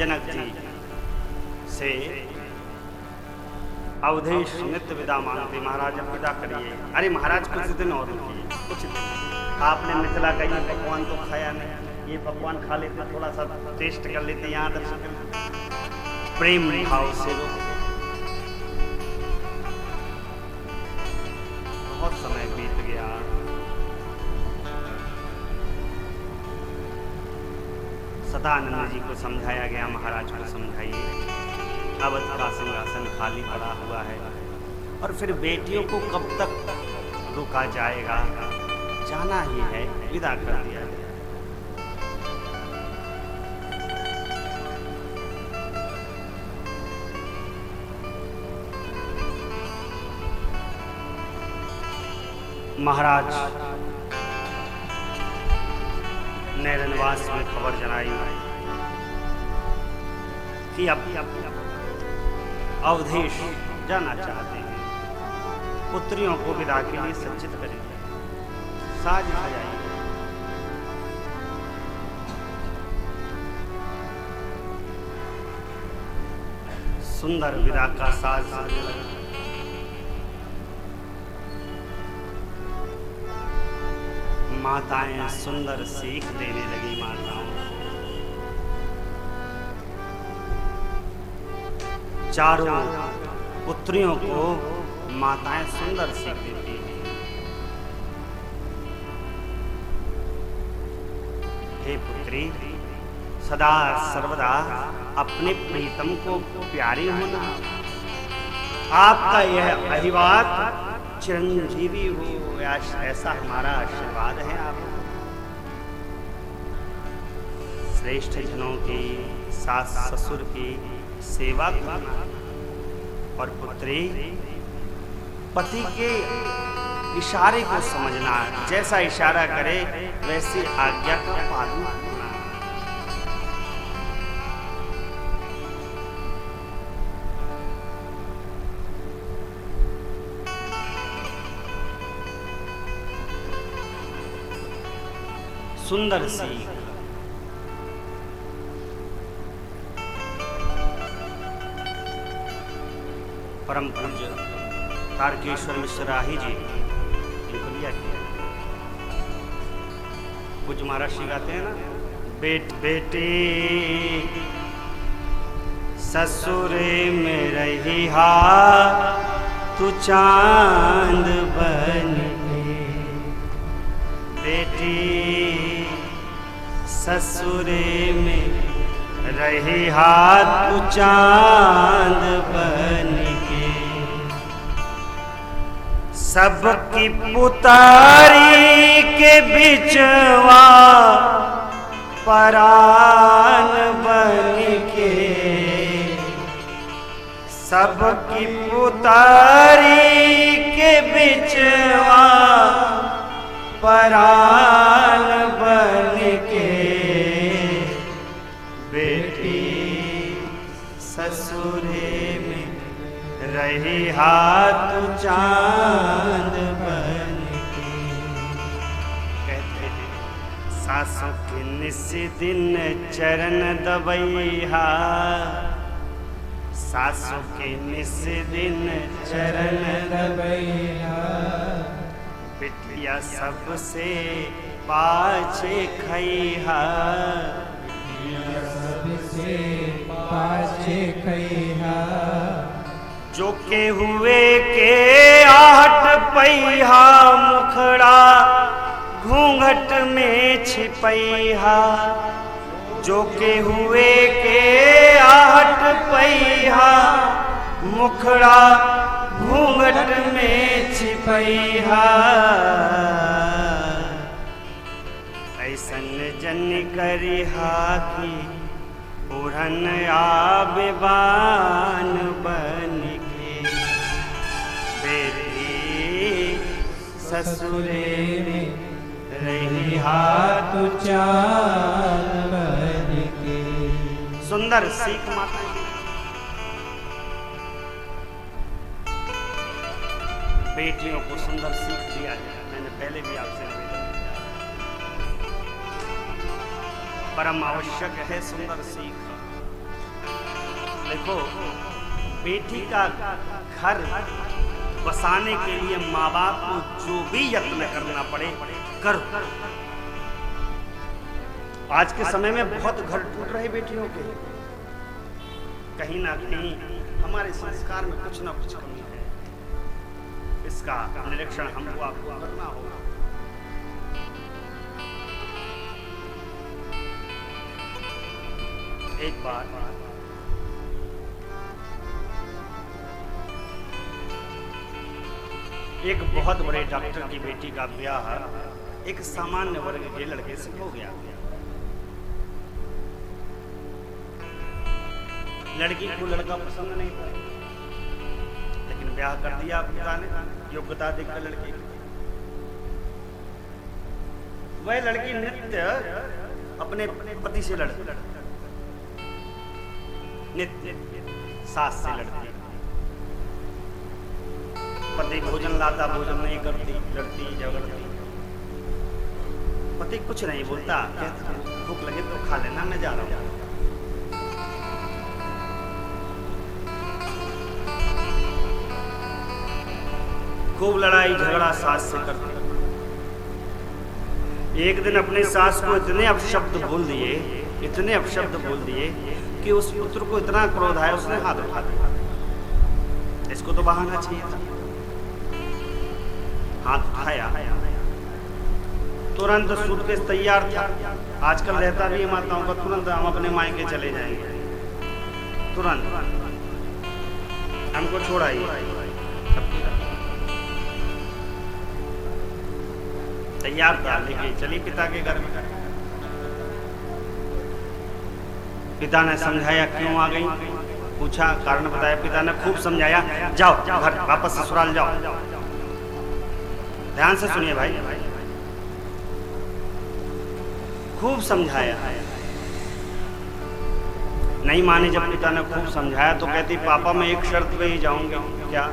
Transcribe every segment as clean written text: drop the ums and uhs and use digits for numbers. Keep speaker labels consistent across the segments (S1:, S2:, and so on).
S1: जनक जी से अवधेश नित्य विदा मांगते, महाराज अब विदा करिए। अरे महाराज कुछ दिन और रुकिए, कुछ दिन। आपने मिथिला का ये पकवान तो खाया नहीं, ये पकवान खा लेते, थोड़ा सा टेस्ट कर लेते, यहाँ दर्शक प्रेम भाव से रोक। बहुत समय बीत गया, सदानंद जी को समझाया गया, महाराज को समझाइए अवध का सिंहासन खाली पड़ा हुआ है और फिर बेटियों को कब तक रुका जाएगा, जाना ही है, विदा कर दिया गया। महाराज ने रनवास में खबर जनाई कि अब अवधेश जाना चाहते हैं, पुत्रियों को विदा के लिए सज्जित करेंगे, साज सजाएंगे। सुंदर विदा का साज सजने लगा। माताएं सुंदर सीख देने लगी, माताओं चारों पुत्रियों को माताएं सुंदर सीख देती हैं। हे पुत्री, सदा सर्वदा अपने प्रीतम को प्यारी होना, आपका यह अहिवात चिरंजीवी हो, ऐसा हमारा आशीर्वाद है। आप श्रेष्ठ जनों की, सास ससुर की सेवा करना और पुत्री पति के इशारे को समझना, जैसा इशारा करे वैसे आज्ञा का पालन करना। सुंदर सीख परम पूज्य तारकेश्वर मिश्राही जी इनको लिया किया। पूज्य महाराज श्री गाते हैं ना, बेटे ससुरे में रही हा तू चांद बन के, बेटी ससुरे में रही हा तू चांद बन के, सबकी पुतारी के बिचवा परान बन के, सबकी पुतारी के बिचवा परान बन के, बेटी ससुरे में रही हाथ चांद बन के। कहते हैं सासों के निस दिन चरण दबैहा, सासों के निस दिन चरण दबैहा, बिटिया सबसे पाछे खैहा, सबसे पाछे खैहा, जो के हुए के आहट पैहा, मुखड़ा घूंघट में छिपैहा, जो के हुए के आहट पैहा, मुखड़ा घूंघट में छिपैहा, ऐसन जन करिहा की उड़न आबिबान बन के, बेटी ससुरे में रही हाथ चांद बन के। सुंदर सीख माता बेटियों को सुंदर सीख दिया जाए। मैंने पहले भी आपसे निवेदन किया, परम आवश्यक है सुंदर सीख। देखो, बेटी का घर बसाने के लिए माँ बाप को जो भी यत्न करना पड़े करो। आज के समय में बहुत घर टूट रहे बेटियों के, कहीं ना कहीं हमारे संस्कार में कुछ ना कुछ कमी है। इसका निरीक्षण हमको आपको करना होगा। एक बार एक बहुत बड़े डॉक्टर की बेटी का ब्याह एक सामान्य वर्ग के लड़के से हो गया। लड़की को लड़का पसंद नहीं था, लेकिन ब्याह कर दिया पिता ने योग्यता देखकर लड़के की। वह लड़की नित्य अपने पति से लड़ती, नित्य सास से लड़ती। पति भोजन लाता, भोजन नहीं करती, लड़ती झगड़ती। पति कुछ नहीं बोलता, कहता भूख लगे तो खा लेना, मैं जा रहा हूं। खूब लड़ाई झगड़ा सास से करती। एक दिन अपनी सास को इतने अपशब्द बोल दिए, इतने अपशब्द बोल दिए कि उस पुत्र को इतना क्रोध आया, उसने हाथ उठा दिया। इसको तो बहाना चाहिए था, हाथ उठाया, तुरंत सूटकेस तैयार था। आजकल रहता भी है माताओं का, तुरंत हम अपने मायके चले जाएंगे, तुरंत हमको छोड़ाइए। तैयार था, लेके चली पिता के घर में। पिता ने समझाया क्यों आ गई, पूछा, कारण बताया। पिता ने खूब समझाया, जाओ घर वापस ससुराल जाओ। ध्यान से सुनिए भाई, खूब समझाया। नहीं माने। जब पिता ने खूब समझाया तो कहती, पापा मैं एक शर्त पे ही जाऊंगी। क्या?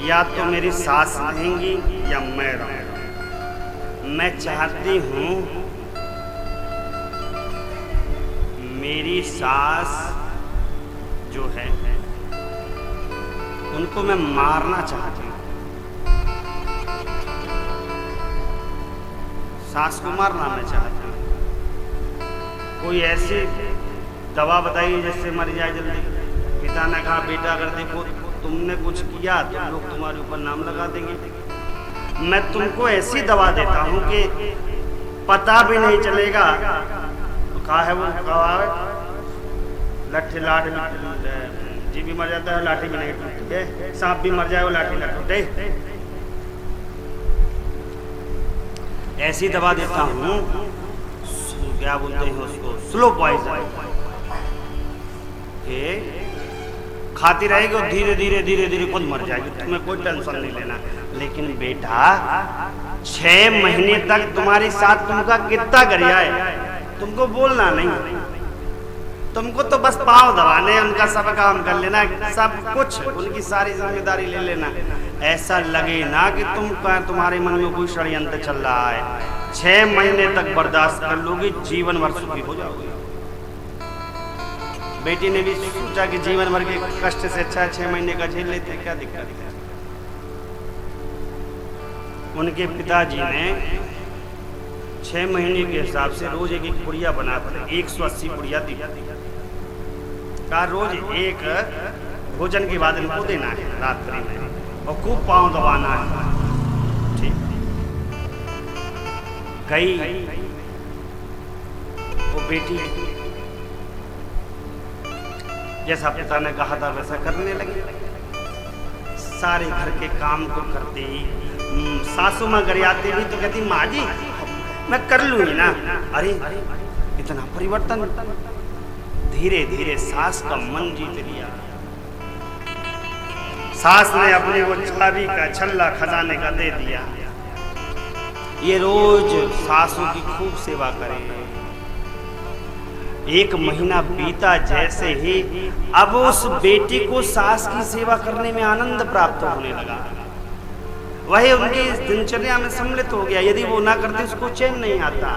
S1: या तो मेरी सास रहेंगी या मैं रहूंगा। मैं चाहती हूं मेरी सास जो है उनको मैं मारना चाहती हूं। सास को मारना मैं चाहती हूं। कोई ऐसी दवा बताइए जिससे मर जाए जल्दी। पिता ने कहा, बेटा अगर देखो तुमने कुछ किया तो लोग तुम्हारे ऊपर नाम लगा देंगे। मैं तुमको ऐसी दवा देता हूं कि पता भी नहीं चलेगा। तो कहा है वो, लट्ठे लाठ जी भी मर जाता है, लाठी भी नहीं टूटती है। सांप भी मर जाए, वो लाठी ना टूटे। ऐसी दवा देता हूं, क्या बोलते हैं उसको, स्लो पॉइजन। खाती रहेगी और धीरे धीरे धीरे धीरे खुद मर जाएगी, तुम्हें कोई टेंशन नहीं लेना। लेकिन बेटा 6 महीने तक तुम्हारी साथ तुमका कितना गरियाए, तुमको बोलना नहीं, तुमको तो बस पाँव दबाने, उनका सब काम कर लेना, सब कुछ उनकी सारी जिम्मेदारी ले लेना। ऐसा लगे ना कि तुम्हारे मन में कोई षड्यंत्र चल रहा है। 6 महीने तक बर्दाश्त कर लोगे, जीवन भर सुखी हो जाओगे। बेटी ने भी सोचा कि जीवन भर के कष्ट से अच्छा 6 महीने का झेल लेते, क्या दिक्कत है। उनके पिताजी ने 6 महीने के हिसाब से रोज एक पुड़िया बना कर 180 पुड़िया दी। कहा रोज एक भोजन के बाद इनको देना है रात्रि में, और खूब पाँव दबाना है। ठीक, गई वो बेटी, जैसा पिता ने कहा था वैसा करने लगी। सारे घर के काम को करती, सासू माँ गरियाती भी तो कहती, माँ जी मैं कर लूंगी ना। अरे इतना परिवर्तन, धीरे धीरे सास का मन जीत लिया। सास ने अपने वो चाबी का छल्ला खजाने का दे दिया। ये रोज सासू की खूब सेवा करे। 1 महीना बीता जैसे ही अब उस बेटी को सास की सेवा करने में आनंद प्राप्त होने लगा। वही उनकी दिनचर्या में सम्मिलित हो गया। यदि वो ना करते उसको चैन नहीं आता।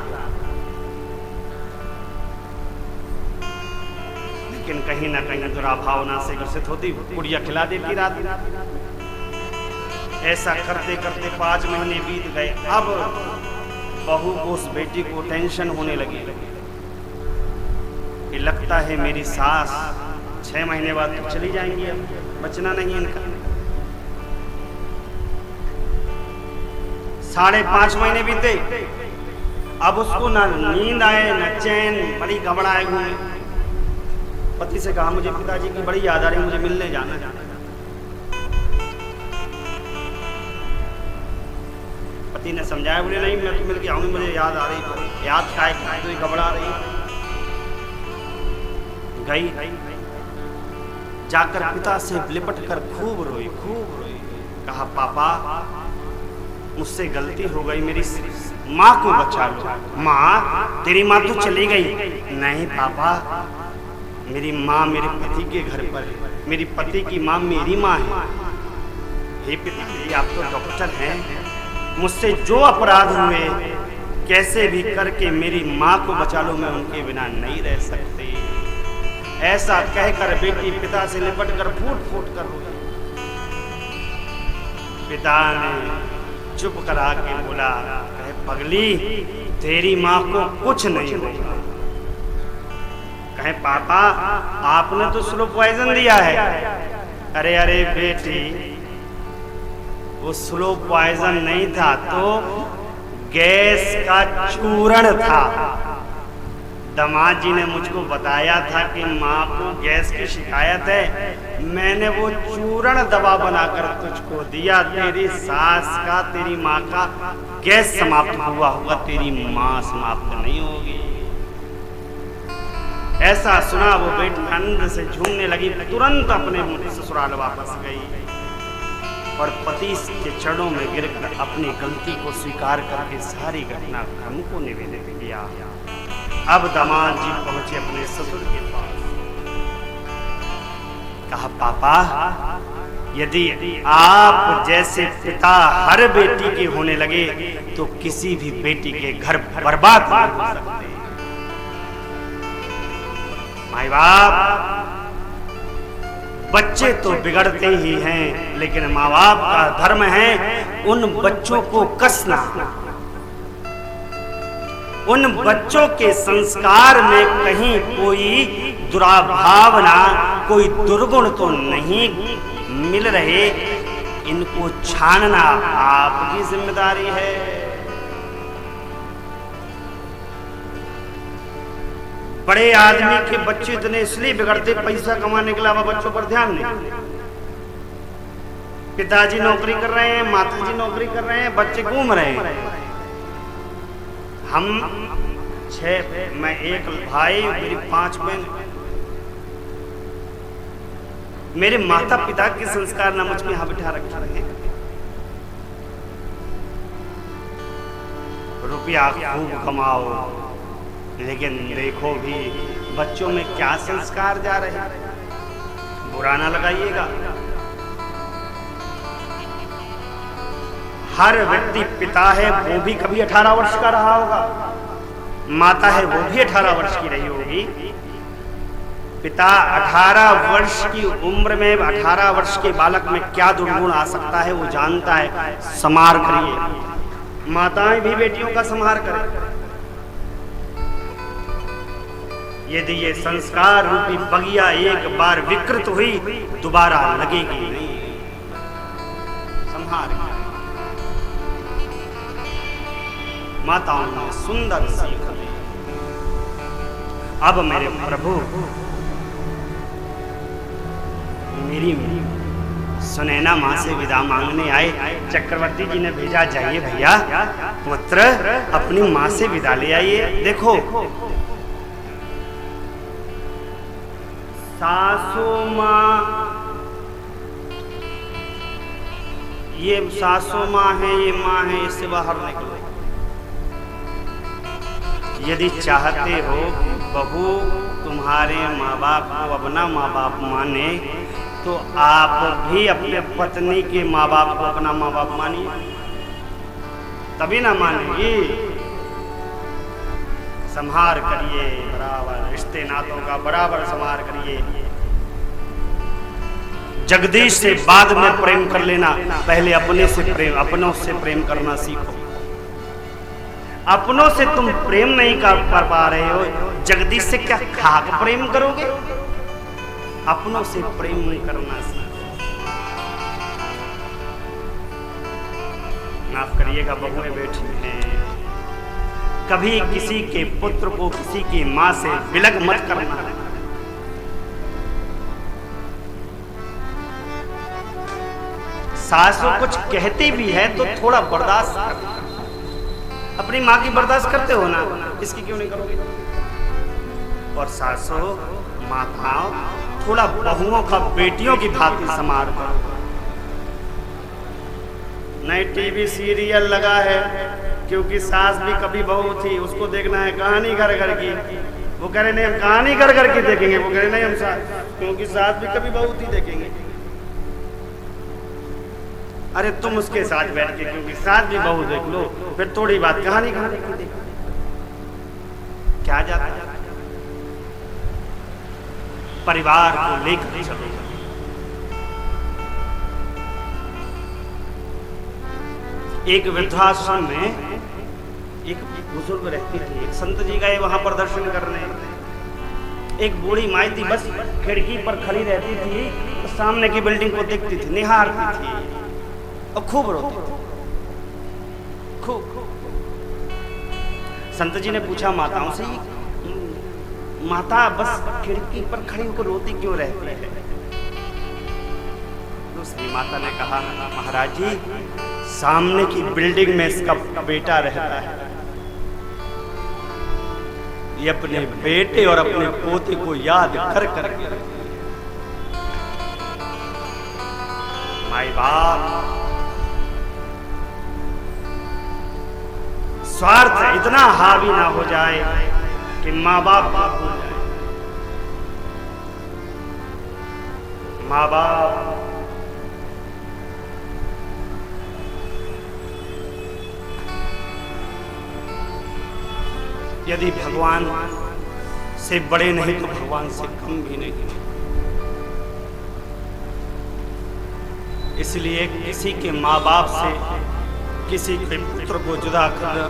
S1: लेकिन कहीं ना कहीं दुराभावना से ग्रसित होती, पुड़िया खिला देती रात। ऐसा करते करते 5 महीने बीत गए। अब बहू को, उस बेटी को टेंशन होने लगी कि लगता है मेरी सास 6 महीने बाद तो चली जाएंगी, अब बचना नहीं इनका। 5.5 महीने बीते, अब उसको ना नींद आए न चैन, बड़ी घबराए घूमे। पति से कहा मुझे पिताजी की बड़ी याद आ रही, मुझे मिलने जाना है। पति ने समझाया, बोले नहीं मैं तो मिल के आऊंगी, मुझे याद आ रही। याद काय तो घबरा रही। गई, जाकर पिता से लिपट कर खूब रोई। कहा पापा मुझसे गलती हो गई, मेरी माँ को बचा लो। माँ, तेरी माँ तो चली गई। नहीं पापा, मेरी माँ मेरे पति के घर पर है, मेरी पति की माँ मेरी माँ है। हे पिताजी, आप तो डॉक्टर हैं, मुझसे जो अपराध हुए कैसे भी करके मेरी माँ को बचा लो, मैं उनके बिना नहीं रह सकती। ऐसा कहकर बेटी पिता से लिपट कर फूट कर रोई। पिता ने चुप करा के बोला, कहे पगली, तेरी माँ को कुछ नहीं होगा। कहे पापा, आपने तो स्लो पॉइजन दिया है। अरे बेटी, वो स्लो पॉइजन नहीं था, तो गैस का चूर्ण था। दामाद जी ने मुझको बताया था कि माँ को गैस की शिकायत है, मैंने वो चूर्ण दवा बनाकर तुझको दिया। तेरी सास का, तेरी माँ का गैस समाप्त हुआ होगा, तेरी माँ समाप्त नहीं होगी। ऐसा सुना वो बेटी आनंद से झूमने लगी, तुरंत अपने ससुराल वापस गई और पति के चरणों में गिरकर अपनी गलती को स्वीकार करके सारी घटना क्रम को निवेदन किया। अब दामाद जी पहुंचे अपने ससुर के पास। कहा पापा, यदि आप जैसे पिता हर बेटी के होने लगे तो किसी भी बेटी के घर बर्बाद नहीं हो सकते। माई बाप, बच्चे तो बिगड़ते ही हैं, लेकिन माँ बाप का धर्म है उन बच्चों को कसना। उन बच्चों के संस्कार में कहीं कोई दुराभावना, कोई दुर्गुण तो नहीं मिल रहे, इनको छानना आपकी जिम्मेदारी है। बड़े आदमी के बच्चे इतने इसलिए बिगड़ते, पैसा कमाने के अलावा बच्चों पर ध्यान नहीं। पिताजी नौकरी कर रहे हैं, माताजी नौकरी कर रहे हैं, बच्चे घूम रहे हैं। हम 6, मैं 1 भाई, मेरी 5 बहन। मेरे माता पिता के संस्कार ना मुझ में यहाँ बिठा रखे हैं। रुपया खूब कमाओ, लेकिन देखो भी बच्चों में क्या संस्कार जा रहे हैं। बुरा ना लगाइएगा। हर व्यक्ति पिता है, वो भी कभी 18 वर्ष का रहा होगा, माता है वो भी 18 वर्ष की रही होगी। पिता 18 वर्ष की उम्र में, 18 वर्ष के बालक में क्या दुर्गुण आ सकता है वो जानता है। संहार करिए, माताएं भी बेटियों का संहार करें। यदि ये संस्कार रूपी बगिया एक बार विकृत हुई, दोबारा लगेगी नहीं। संहार माताओं ने सुंदर सीख ली। अब मेरे प्रभु मेरी सुनैना माँ से विदा मांगने आए। चक्रवर्ती जी ने भेजा, जाइए भैया पुत्र अपनी माँ से विदा ले आइए। देखो सासू माँ, ये सासू माँ है, ये माँ है, इससे बाहर निकलो। यदि चाहते हो बहू तुम्हारे माँ बाप को अपना माँ बाप माने, तो आप भी अपने पत्नी के माँ बाप को अपना माँ बाप मानिए, तभी ना मानेगी। संहार करिए, बराबर रिश्ते नातों का बराबर संहार करिए। जगदीश से बाद में प्रेम कर लेना, पहले अपनों से प्रेम करना सीखो। अपनों से तुम प्रेम नहीं कर पा रहे हो, जगदीश से क्या खाक प्रेम करोगे? अपनों से प्रेम नहीं करना सीखो। माफ करिएगा, बहुएं बैठी हैं, कभी किसी के पुत्र को किसी की मां से विलग मत करना। सासू कुछ कहती भी है तो थोड़ा बर्दाश्त करना। अपनी माँ की बर्दाश्त करते हो ना, इसकी क्यों नहीं करोगे? और सासू माताओं थोड़ा बहुओं का बेटियों की भांति समार करो। नई टीवी सीरियल लगा है, क्योंकि सास भी कभी बहू थी, उसको देखना है, कहानी घर घर की। वो कह रहे नहीं हम कहानी घर घर की देखेंगे, वो कह रहे नहीं हम क्योंकि सास भी कभी बहू थी देखेंगे। अरे तुम उसके साथ बैठ के क्योंकि साथ भी बहू देख लो, फिर थोड़ी बात कहानी की देखो, क्या जाता है? परिवार को लेकर चलो। एक वृद्धाश्रम में एक बुजुर्ग रहती थी, एक संत जी गए वहां पर दर्शन करने। एक बूढ़ी माई थी, बस खिड़की पर खड़ी रहती थी, तो सामने की बिल्डिंग को देखती थी, निहारती थी और खूब रोती थी, खूब। संत जी ने पूछा माताओं से, माता बस खिड़की पर खड़ी होकर रोती क्यों रहती है? दूसरी माता ने कहा, महाराज जी सामने की बिल्डिंग में इसका बेटा रहता है, ये अपने बेटे और अपने पोते को याद कर कर माई बाप स्वार्थ इतना हावी ना हो जाए कि माँ बाप भूल जाए। माँ बाप यदि भगवान से बड़े नहीं तो भगवान से कम भी नहीं। इसलिए किसी के माँ बाप से किसी के पुत्र को जुदा करना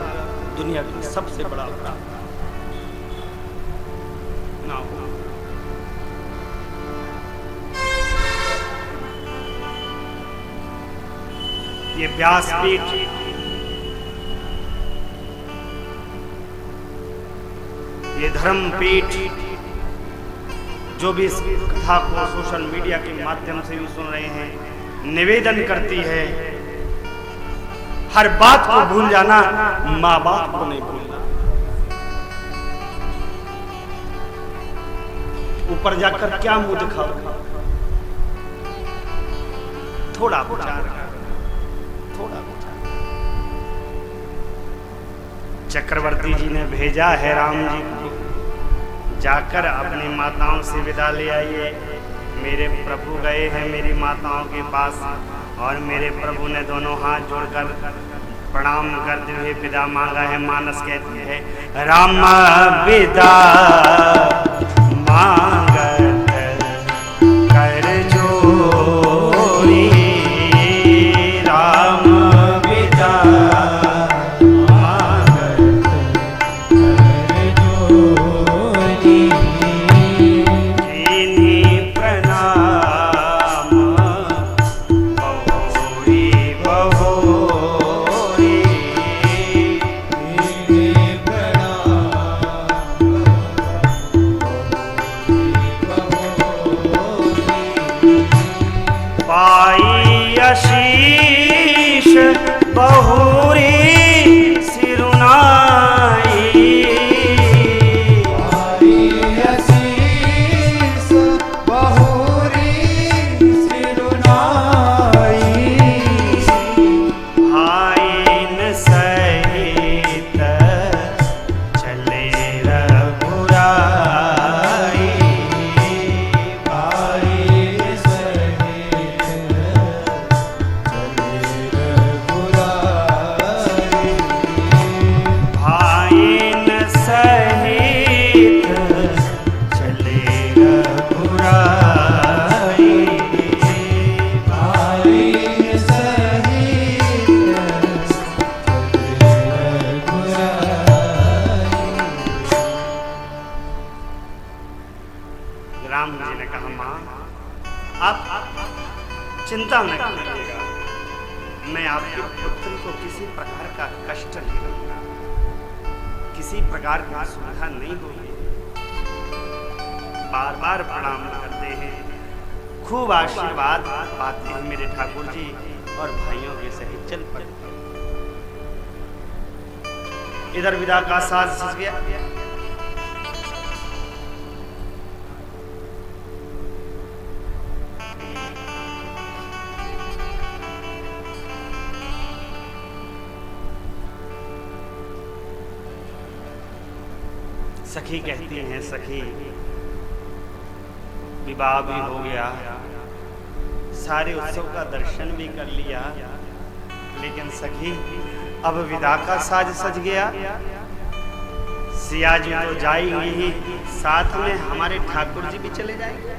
S1: दुनिया का सबसे बड़ा अपराध ना हो। ये व्यासपीठ ये धर्मपीठ जो भी इस कथा को सोशल मीडिया के माध्यम से भी सुन रहे हैं, निवेदन करती है हर बात को भूल जाना, माँ बाप को नहीं भूलना। ऊपर जाकर क्या मुंह दिखाओ? थोड़ा विचार करो, थोड़ा विचार। चक्रवर्ती जी ने भेजा है राम जी को, जाकर अपनी माताओं से विदा ले आइए। मेरे प्रभु गए हैं मेरी माताओं के पास और मेरे प्रभु ने दोनों हाथ जोड़कर प्रणाम करते हुए विदा मांगा है। मानस कहती है, राम विदा मांगत कर जोरी, राम विदा मांगत कर जोरी, जिन्हीं प्रणाम बहोरी बहोरी, चिंता न कीजिएगा, मैं आपके पुत्र को किसी प्रकार का कष्ट नहीं दूंगा, किसी प्रकार की असुविधा नहीं होगी। बार बार प्रणाम करते हैं, खूब आशीर्वाद पाते हैं मेरे ठाकुर जी और भाइयों के सहित चल पड़ते हैं। इधर विदा का साथ सज गया। सखी कहती हैं, सखी विवाह भी हो गया, सारे उत्सव का दर्शन भी कर लिया, लेकिन सखी अब विदा का साज सज गया। सिया जी तो जाएंगे ही, साथ में हमारे ठाकुर जी भी चले जाएंगे।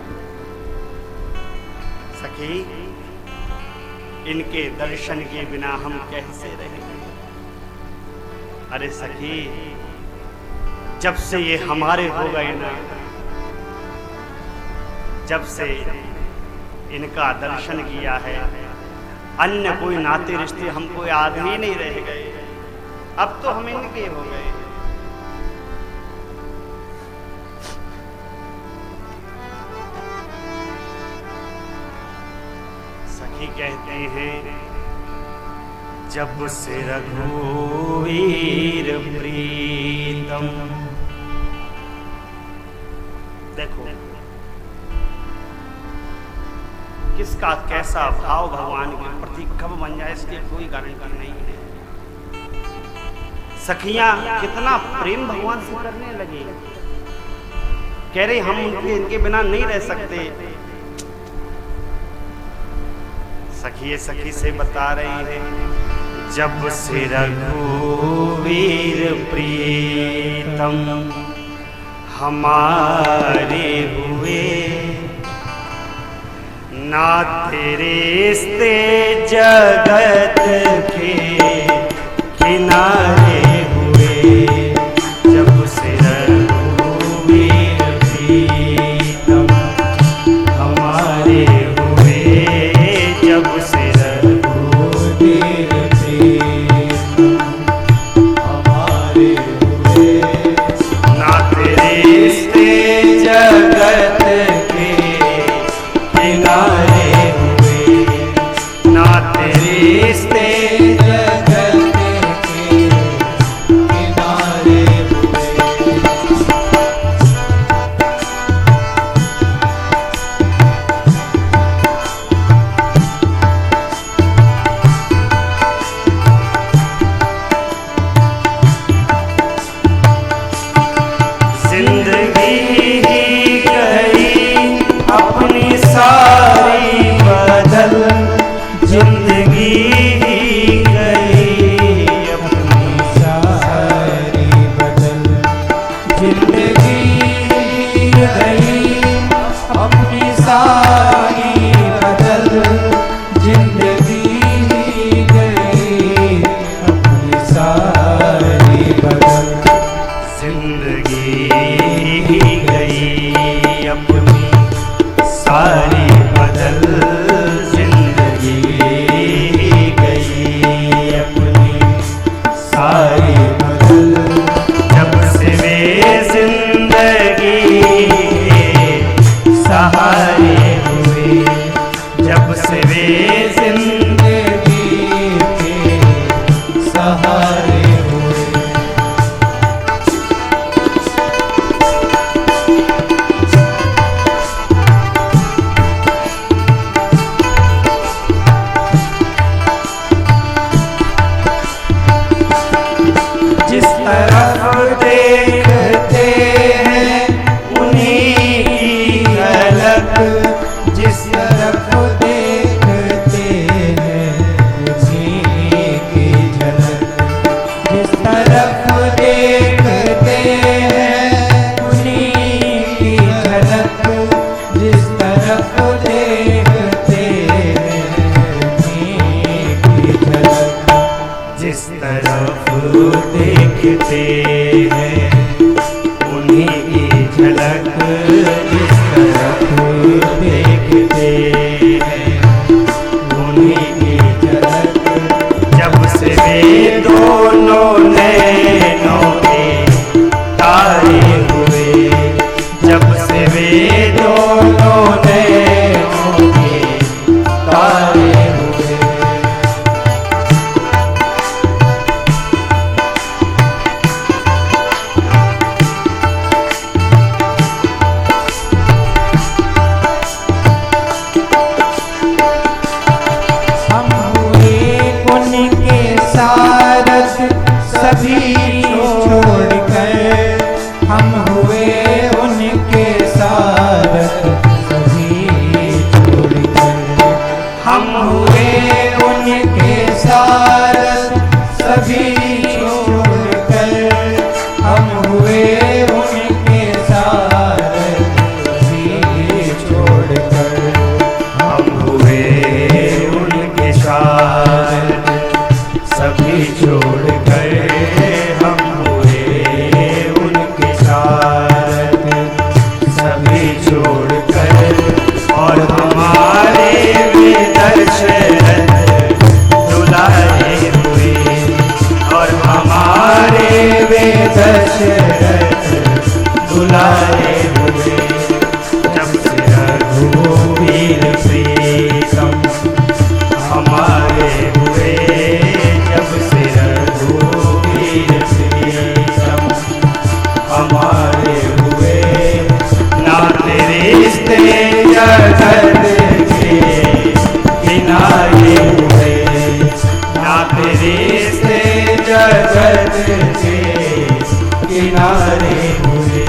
S1: सखी इनके दर्शन के बिना हम कैसे रहेंगे? अरे सखी जब से ये हमारे हो गए ना, जब से इनका दर्शन किया है, अन्य कोई नाते रिश्ते हमको याद ही नहीं रह गए। अब तो हम इनके हो गए। सखी कहते हैं, जब से रघुवीर प्रीतम। देखो किसका कैसा भाव भगवान के प्रति कब बन जाए इसकी कोई गारंटी नहीं है। सखियां कितना प्रेम भगवान से करने लगे, कह रहे हम इनके बिना नहीं रह सकते। सखी सखी से बता रही है, जब से रघुवीर प्रीतम हमारे हुए, ना तेरे रिश्ते जगत के किनारे हुए। जब से रघुवीर प्रीतम हमारे हुए, जब से रघुवीर प्रीतम हमारे हुए, ना तेरे रिश्ते जगत के किनारे हुए, ना तेरे रिश्ते जगत के किनारे हुए। जिंदगी ही गई अपनी सारी बदल, जिंदगी ही गई अपनी सारी बदल, जिंदगी ही गई अपनी सारी बदल, जिंदगी ही गई अपनी सारी बदल, जिंदगी ही गई अपनी सारी बदल, जिंदगी गई अपनी सारी बदल। जब से वे जिंदगी सहारे हुए,
S2: जिस तरफ देखते हैं उन्हीं की झलक।
S1: जब से वे दोनों नैनों के तारे हुए, जब से वे दोनों नैनों के तारे हुए।
S2: हम हुए उनके सारथ सभी छोड़कर, हम हुए उनके सारथ सभी छोड़कर, हम हुए उनके सारथ सभी छोड़कर, हम हुए उनके सारथ सभी छोड़कर,
S1: हम हुए उनके साथ सभी छोड़कर, हम हुए उनके साथ सभी छोड़कर। और हमारे वे दशरथ दुलारे हुए, और हमारे वे दशरथ दुलारे हुए। जब से रघुवीर प्रीतम हमारे हुए, जब से रघुवीर प्रीतम हमारे हुए। नाते रिश्ते जगत के किनारे हुए, नाते रिश्ते जगत के किनारे हुए,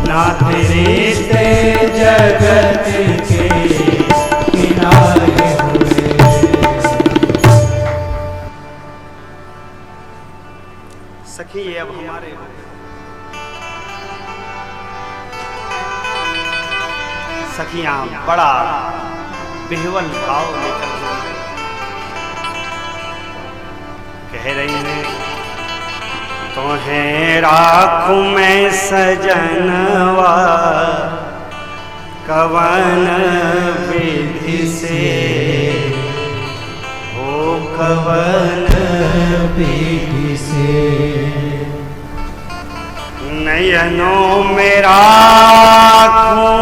S1: नाते रिश्ते जगत के किनारे हुए। सखी ये अब हमारे हो, सखियां बड़ा बेहवल भाव लेकर कह रही हैं, तोहें राखूं मैं सजनवा कवन विधि से, हो कवन
S2: विधि से।
S1: नयनों में राखूं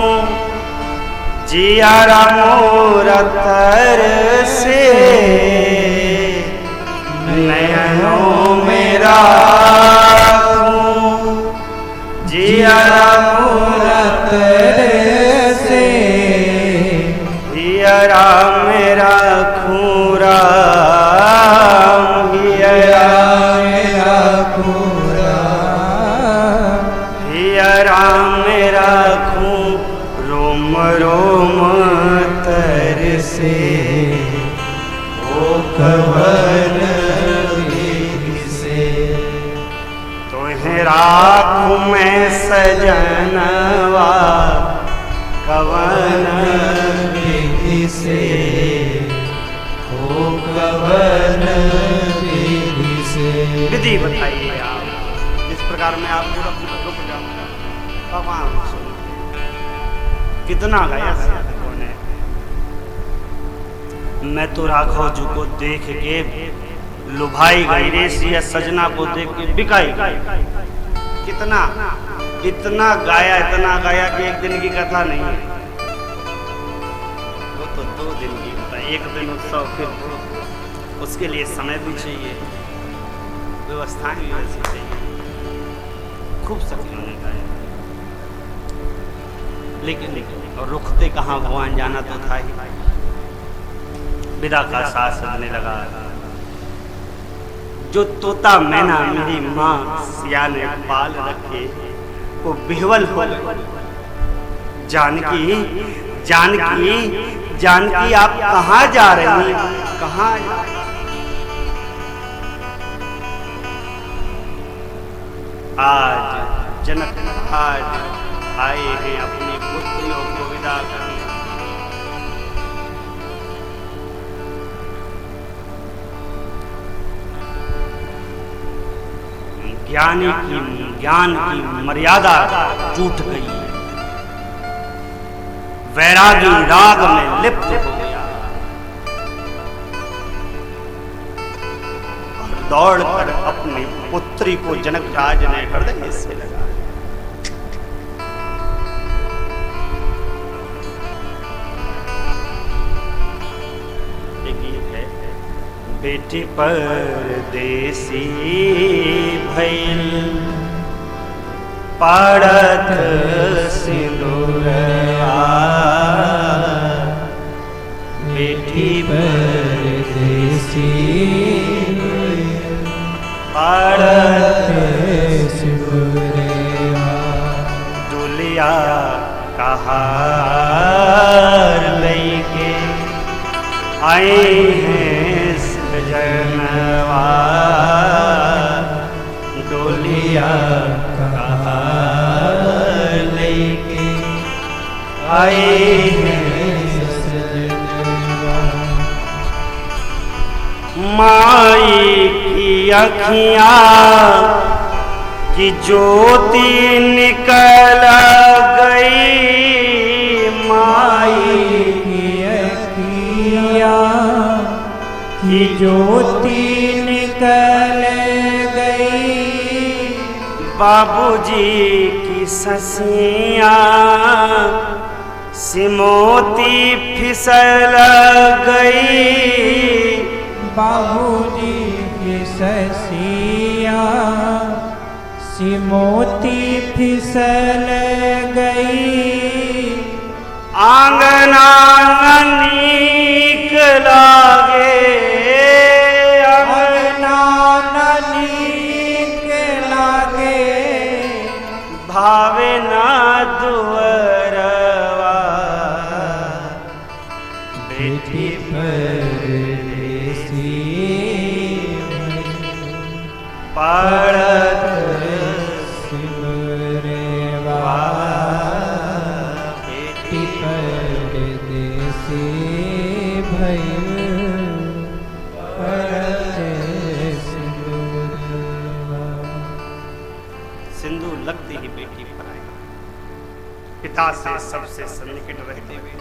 S1: जियारा मोर तरसे, नयनों में राखूं जियारा मोर तरसे, हियरा में राखूं राम, हियरा में राखूं राम, हियरा में राखूं रोम रोम तरसे, ओ कवन विधि से। तोहें राखूं मैं सजनवा कवन विधि से, ओ कवन विधि से। विधि बताइए आप, जिस प्रकार में आप रुक जाऊंगा भगवान सुनो। कितना गाया साधकों ने, मैं तो राघव जी को देख के लुभाई गई रे, सिया सजना को देख के बिकाई गई। कितना इतना गाया कि एक दिन की कथा नहीं है, वो तो 2 दिन की कथा, एक दिन उत्सव, फिर उसके लिए समय भी चाहिए, व्यवस्थाएं भी वैसी चाहिए। खूब सखियों ने गाया, लेकिन और रुकते कहाँ, भगवान जाना तो था ही। विदा का साथ सजने लगा, जो तोता मैना मेरी माँ सिया ने पाल रखे, वो बिहवल हो जानकी, जानकी, जानकी आप कहाँ जा रही, कहाँ? आज जनक महाराज आए हैं अपनी पुत्रियों को विदा करने। ज्ञान की मर्यादा टूट गई, वैरागी राग में लिप्त हो गया और दौड़कर अपनी पुत्री को जनकराज ने हृदय से लगा। बेटी परदेसी भइल पड़त सिंदूरवा, बेटी
S2: परदेसी
S1: पड़त
S2: सिंदूरवा,
S1: दुलिया कहार लइके आए हैं जनवा, डोलिया कहार लेके आए हैं सजनवा। माई की अखियाँ की ज्योति निकल गई, माई
S2: की अखियाँ की ज्योति निकल गई,
S1: बाबूजी की ससियाँ सिमोती फिसल गई,
S2: बाबूजी की ससियाँ सिमोती फिसल गई,
S1: आंगना नीक लागे, भावे ना दुअरवा, बेटी
S2: परदेसी
S1: पड़त
S2: सिंदूरवा, बेटी परदेसी भइल पड़त सिंदूरवा।
S1: सिंदूर लगती ही बेटी पर आई, पिता से सबसे सन्निकट रहते हुए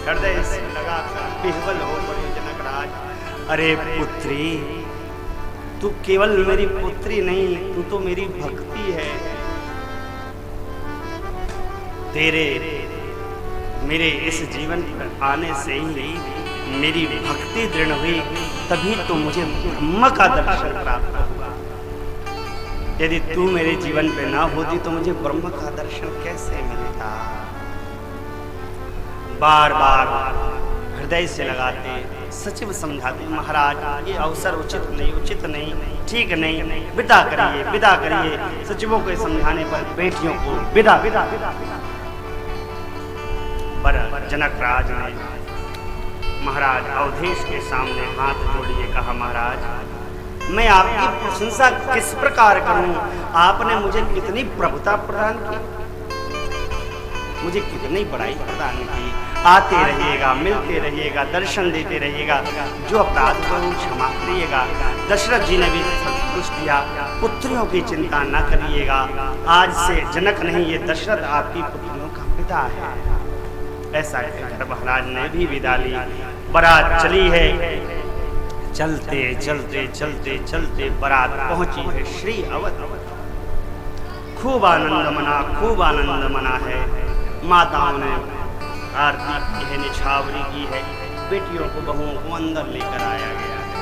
S1: हृदय से लगाकर विह्वल हो पड़े जनकराज। अरे पुत्री, तू केवल मेरी पुत्री नहीं, तू तो मेरी भक्ति है। तेरे मेरे इस जीवन पर आने से ही मेरी भक्ति दृढ़ हुई, तभी तो मुझे ब्रह्म का दर्शन प्राप्त हुआ। यदि तू मेरे जीवन पे ना होती तो मुझे ब्रह्म का दर्शन कैसे मिलता। बार बार हृदय से लगाते, सचिव समझाते, महाराज ये अवसर उचित नहीं, ठीक नहीं, विदा करिए। सचिवों के समझाने पर बेटियों को विदा। पर जनकराज ने महाराज अवधेश के सामने हाथ जोड़िए कहा, महाराज मैं आपकी प्रशंसा किस प्रकार करूं। आपने मुझे कितनी प्रभुता प्रदान की, मुझे कितनी बड़ाई प्रदान की। आते रहिएगा, मिलते रहिएगा, दर्शन देते रहिएगा, जो अपराध को क्षमा करिएगा। दशरथ जी ने भी संतुष्ट किया, पुत्रियों की चिंता न करिएगा। आज से जनक नहीं, ये दशरथ आपकी पुत्रियों का पिता है। ऐसा कहकर महाराज ने भी विदा ली। बारात चली है। चलते चलते चलते चलते बारात पहुंची है श्री अवध। खूब आनंद मना है। माताओं ने आरती की है, निछावरी की है, बेटियों को बहुओं को अंदर लेकर आया गया है।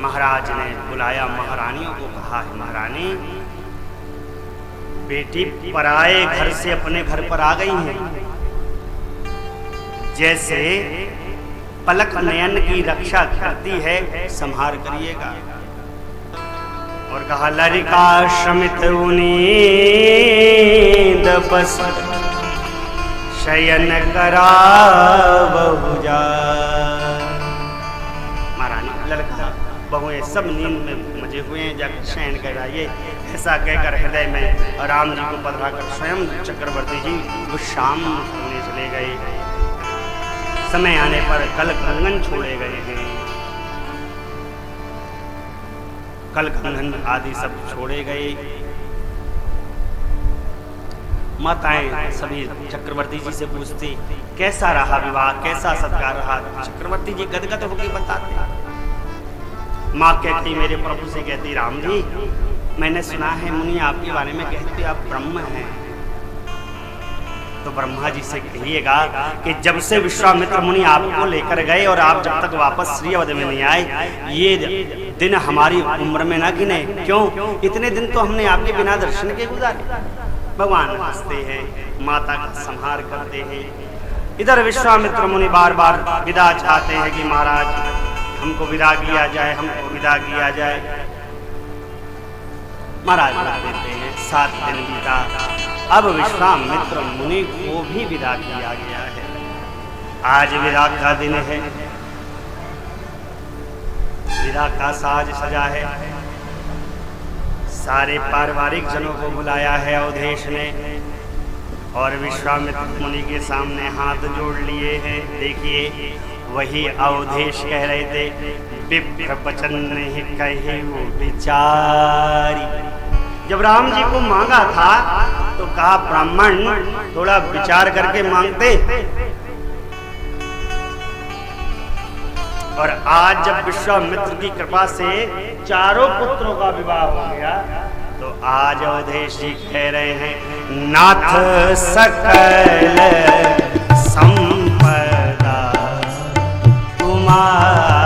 S1: महाराज ने बुलाया, महारानियों को कहा है, महारानी बेटी पराए घर से अपने घर पर आ गई है, जैसे पलक नयन की रक्षा करती है संहार करिएगा। और कहा लरिका श्रमित उनींद बस शयन करावहु जाय। महारानी लड़का बहुएं सब नींद में मजे हुए हैं, जाकर शयन कराइए। ऐसा कहकर हृदय में राम जी को पधराकर स्वयं चक्रवर्ती जी वो शाम होने चले गए। समय आने पर कल कंगन छोड़े गए हैं। कल कंगन आदि सब छोड़े गए। माताएं सभी चक्रवर्ती जी से पूछती कैसा रहा विवाह, कैसा सत्कार रहा। चक्रवर्ती जी गदगद होकर बताते। माँ कहती मेरे प्रभु से कहती राम जी मैंने सुना है मुनि आपके बारे में कहते आप ब्रह्म हैं। तो ब्रह्मा जी से कहिएगा कि जब से विश्वामित्र मुनि आपको लेकर गए और आप जब तक वापस श्री अवध में नहीं आए, ये दिन हमारी उम्र में ना गिने। क्यों? इतने दिन तो हमने आपके बिना दर्शन के गुजारे। भगवान हंसते हैं, माता का संहार करते हैं। इधर विश्वामित्र मुनि बार बार विदा चाहते हैं कि महाराज हमको विदा किया जाए, हमको विदा किया जाए। महाराज विदा देते हैं। 7 दिन बीता। अब विश्वामित्र मुनि को भी विदा किया गया है। आज विदा का दिन है। विदा का साज सजा है। सारे पारिवारिक जनों को बुलाया है अवधेश ने और विश्वामित्र मुनि के सामने हाथ जोड़ लिए हैं। देखिए वही अवधेश कह रहे थे विप्र वचन नहीं कहे वो विचारी। जब राम जी को मांगा था तो कहा ब्राह्मण थोड़ा विचार करके मांगते। और आज जब विश्वामित्र की कृपा से चारों पुत्रों का विवाह हो गया तो आज अवधेश जी कह रहे हैं नाथ सकल संपदा तुम्हारी।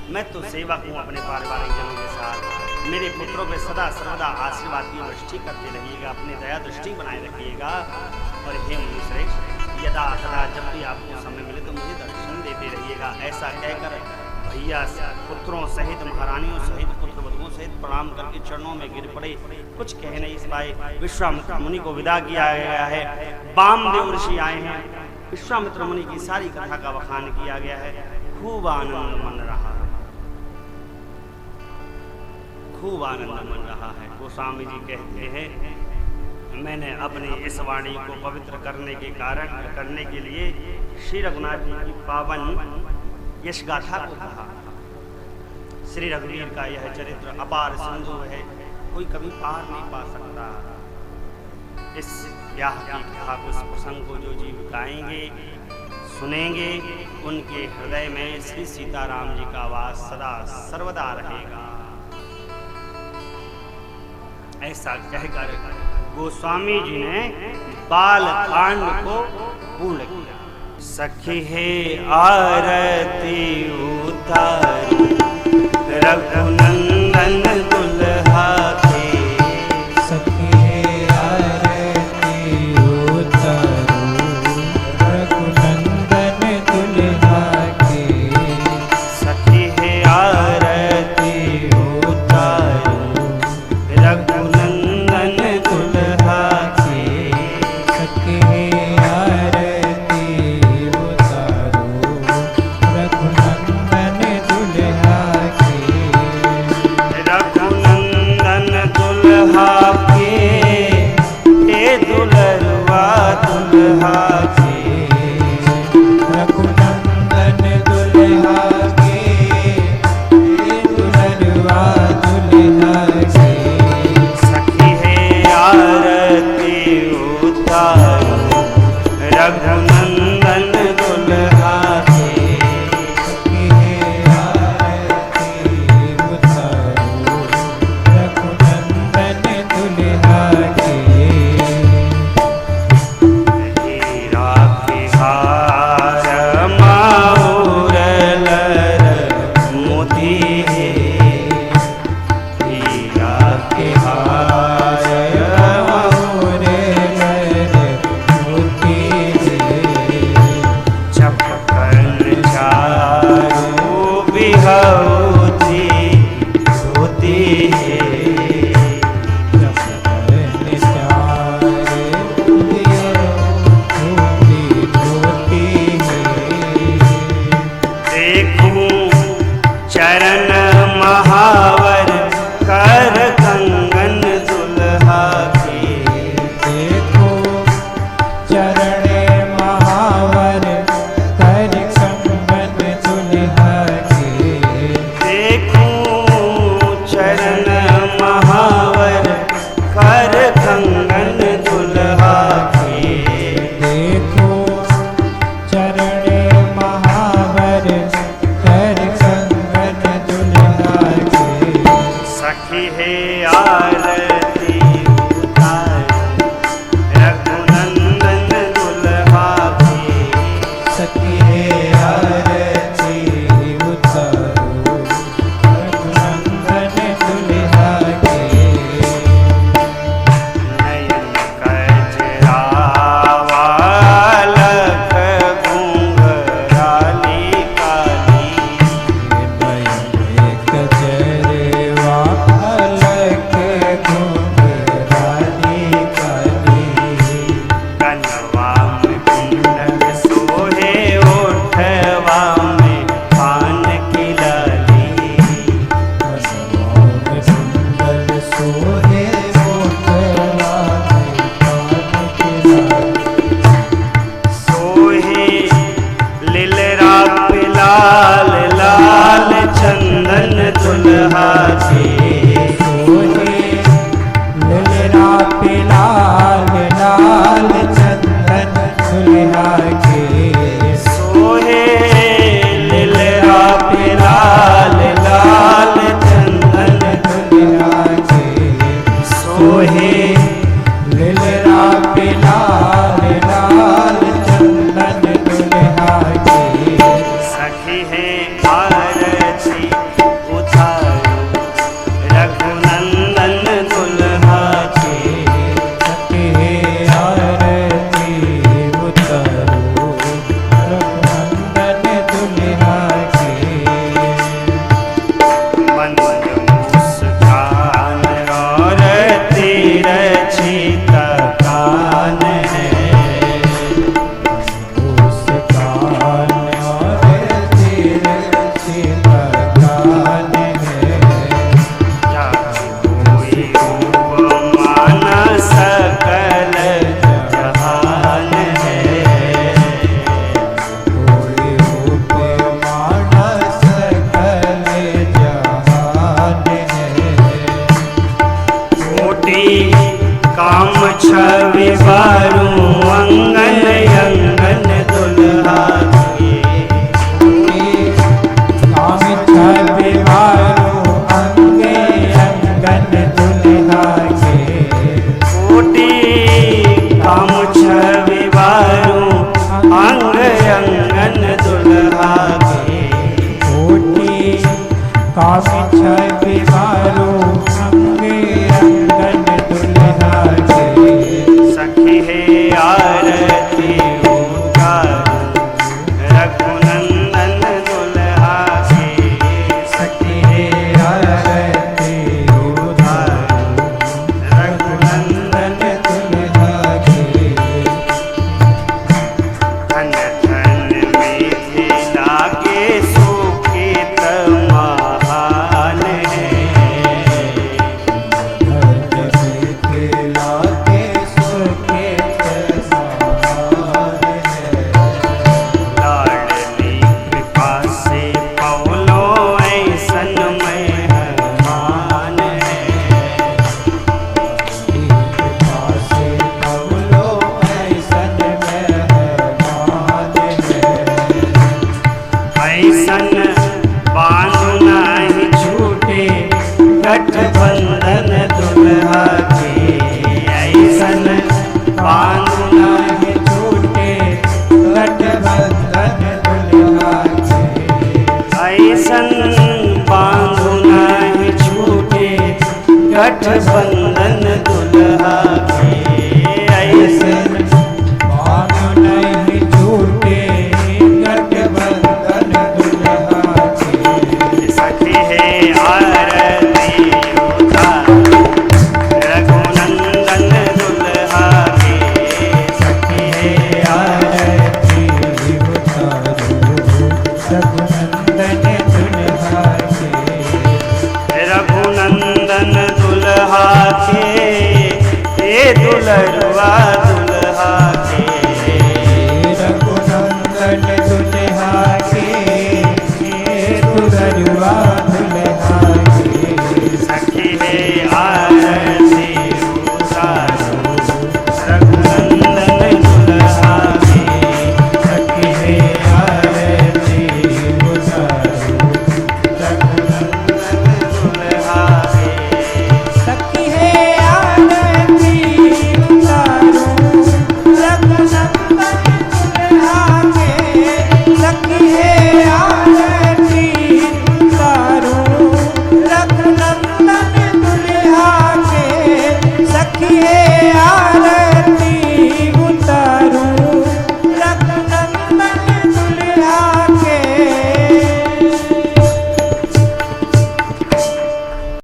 S1: मैं तो सेवक हूँ अपने पारिवारिक जनों के साथ। मेरे पुत्रों पे सदा सर्वदा आशीर्वाद की वृष्टि करते रहिएगा, अपनी दया दृष्टि बनाए रखिएगा। और हे मुनिश्रेष्ठ यदा तदा जब भी आपको समय मिले तो मुझे दर्शन देते रहिएगा। ऐसा कहकर भैया पुत्रों सहित महारानियों सहित पुत्र वधुओं सहित प्रणाम करके चरणों में गिर पड़े। कुछ कह नहीं पाए। विश्वामित्र मुनि को विदा किया गया है। वामदेव ऋषि आए हैं। विश्वामित्र मुनि की सारी कथा का बखान किया गया है। खूब आनंद मन रहा, खूब आनंद मन रहा है। गोस्वामी जी कहते हैं मैंने अपनी इस वाणी को पवित्र करने के लिए श्री रघुनाथ जी की पावन यश गाथा को कहा। श्री रघुवीर का यह चरित्र अपार सिंधु है, कोई कभी पार नहीं पा सकता। इस ब्याह की कथा को, इस प्रसंग को जो जीव गाएंगे सुनेंगे उनके हृदय में श्री सीताराम जी का वास सदा सर्वदा रहेगा। ऐसा कहकर गोस्वामी जी ने बाल कांड को पूर्ण किया। सखी है आरती उतारी रघुनंदन दुल्हा के।
S2: सखी है आरती उतारो रघुनंदन दुल्हा के।
S1: सखी है आरती उतारो रघुनंदन दुल्हा के।
S2: सखी है आरती उतारो रघुनंदन दुल्हा के।
S1: रघुनंदन दुल्हा के हे दुलरुआ दुल्हा के।
S2: रघुनंदन दुल्हा के हे दुलरुआ दुल्हा के।
S1: सखी है आरती उतारो रघुनंदन दुल्हा के।
S2: सखी है आरती उतारो रघुनंदन दुल्हा के।
S1: हीरा के हार माउरल मोती है। हीरा के हार चपकन चारू बिहौती होती है। देखूं चरण महावर कर कंगन दुल्हा के।
S2: देखो चरण महावर कर कंगन दुल्हा के।
S1: देखूं चरण महावर कर कंगन दुल्हा के।
S2: देखो चरण महावर कर कंगन दुल्हा के।
S1: सखी है आरती उतारो रघुनंदन दुल्हा के।
S2: सखी है आरती उतारो रघुनंदन दुल्हा के।
S1: नयन कजरावालक घुंघराली काली।
S2: कजरवा अलग कामी छय बीमारो अंगे अंगन दुल्हा के
S1: सखी है आरती उतारो रघुनंदन दुल्हा के
S2: सखी है आरती उतारो रघुनंदन दुल्हा के
S1: धन धन मिथिला के सुखित महान है
S2: मिथिला के सुखेत समान है
S1: लाडली कृपा से पौलो ऐसन मेहमान है
S2: कृपा से कवलो ऐसन मेहमान है
S1: ऐसन बांधु नहीं छूटे गठबंधन दुल्हा के ऐसन बांधु
S2: नाही छूटे गठबंधन दुल्हा के
S1: ऐसन बांधु नहीं छूटे गठबंधन